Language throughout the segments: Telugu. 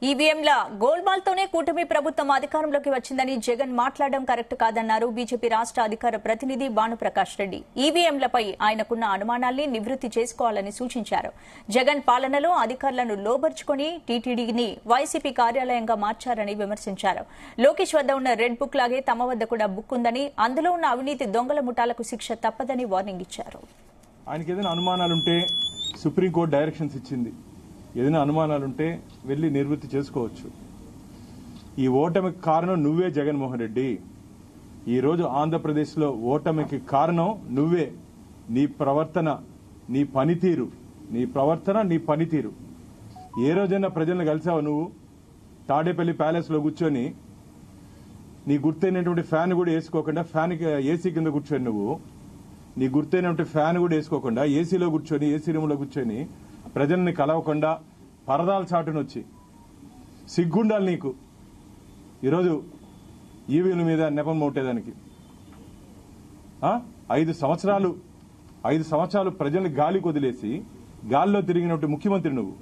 ఈవీఎంల గోల్మాల్తోనే కూటమి ప్రభుత్వం అధికారంలోకి వచ్చిందని జగన్ మాట్లాడడం కరెక్ట్ కాదన్నారు బీజేపీ రాష్ట్ర అధికార ప్రతినిధి భానుప్రకాష్ రెడ్డి. ఈవీఎంలపై ఆయనకున్న అనుమానాల్ని నివృత్తి చేసుకోవాలని సూచించారు. జగన్ పాలనలో అధికారులను లోబర్చుకుని టీటీడీని వైసీపీ కార్యాలయంగా మార్చారని విమర్శించారు. లోకేష్ వద్ద ఉన్న రెడ్ బుక్ లాగే తమ వద్ద కూడా బుక్ ఉందని, అందులో ఉన్న అవినీతి దొంగల ముఠాలకు శిక్ష తప్పదని వార్నింగ్ ఇచ్చారు. ఆయనకి ఏదైనా అనుమానాలుంటే సుప్రీంకోర్టు డైరెక్షన్స్ ఇచ్చింది. ఏదైనా అనుమానాలుంటే వెళ్లి నివృత్తి చేసుకోవచ్చు. ఈ ఓటమికి కారణం నువ్వే జగన్మోహన్ రెడ్డి. ఈరోజు ఆంధ్రప్రదేశ్లో ఓటమికి కారణం నువ్వే. నీ ప్రవర్తన, నీ పనితీరు. ఏ రోజైనా ప్రజలను కలిసావు నువ్వు? తాడేపల్లి ప్యాలెస్లో కూర్చొని నీ గుర్తైనటువంటి ఫ్యాన్ కూడా వేసుకోకుండా ఏసీ కింద కూర్చొని నువ్వు నీ గుర్తైనటువంటి ఫ్యాన్ కూడా వేసుకోకుండా ఏసీలో కూర్చొని ఏసీ రూమ్లో కూర్చొని ప్రజల్ని కలవకుండా పరదాల చాటును వచ్చి సిగ్గుండాలి నీకు. ఈరోజు ఈవీల మీద నెపం మోటేదానికి 5 సంవత్సరాలు ప్రజల్ని గాలికి వదిలేసి గాల్లో తిరిగినట్టు ముఖ్యమంత్రి నువ్వు.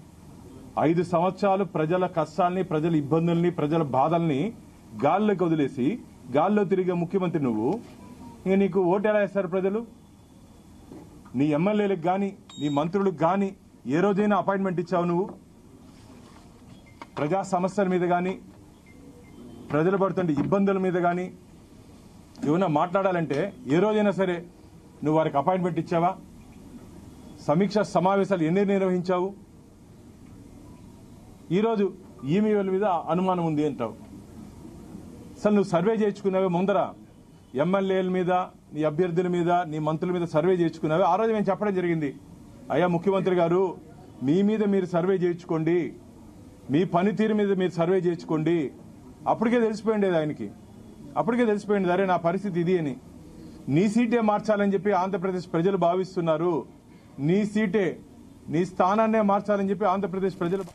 5 సంవత్సరాలు ప్రజల కష్టాల్ని, ప్రజల ఇబ్బందుల్ని, ప్రజల బాధల్ని గాల్లోకి వదిలేసి గాల్లో తిరిగే ముఖ్యమంత్రి నువ్వు. ఇంక నీకు ఓటు ఎలా వేస్తారు ప్రజలు? నీ ఎమ్మెల్యేలకు గాని, నీ మంత్రులకు గాని ఏ రోజైనా అపాయింట్మెంట్ ఇచ్చావు నువ్వు? ప్రజా సమస్యల మీద గాని, ప్రజలు పడుతుంటే ఇబ్బందుల మీద గాని ఏమైనా మాట్లాడాలంటే ఏ రోజైనా సరే నువ్వు వారికి అపాయింట్మెంట్ ఇచ్చావా? సమీక్ష సమావేశాలు ఎన్ని నిర్వహించావు? ఈరోజు ఈమెయిల్ మీద అనుమానం ఉంది అంటావు. అసలు నువ్వు సర్వే చేయించుకున్నావే ముందర? ఎమ్మెల్యేల మీద, నీ అభ్యర్థుల మీద, నీ మంత్రుల మీద సర్వే చేయించుకున్నావే? ఆ రోజు మేము చెప్పడం జరిగింది, అయ్యా ముఖ్యమంత్రి గారు, మీ మీద మీరు సర్వే చేయించుకోండి, మీ పనితీరు మీద మీరు సర్వే చేయించుకోండి. అప్పటికే తెలిసిపోయింది ఆయనకి. అరే నా పరిస్థితి ఇది అని. నీ సీటే మార్చాలని చెప్పి ఆంధ్రప్రదేశ్ ప్రజలు భావిస్తున్నారు. నీ స్థానాన్నే మార్చాలని చెప్పి ఆంధ్రప్రదేశ్ ప్రజలు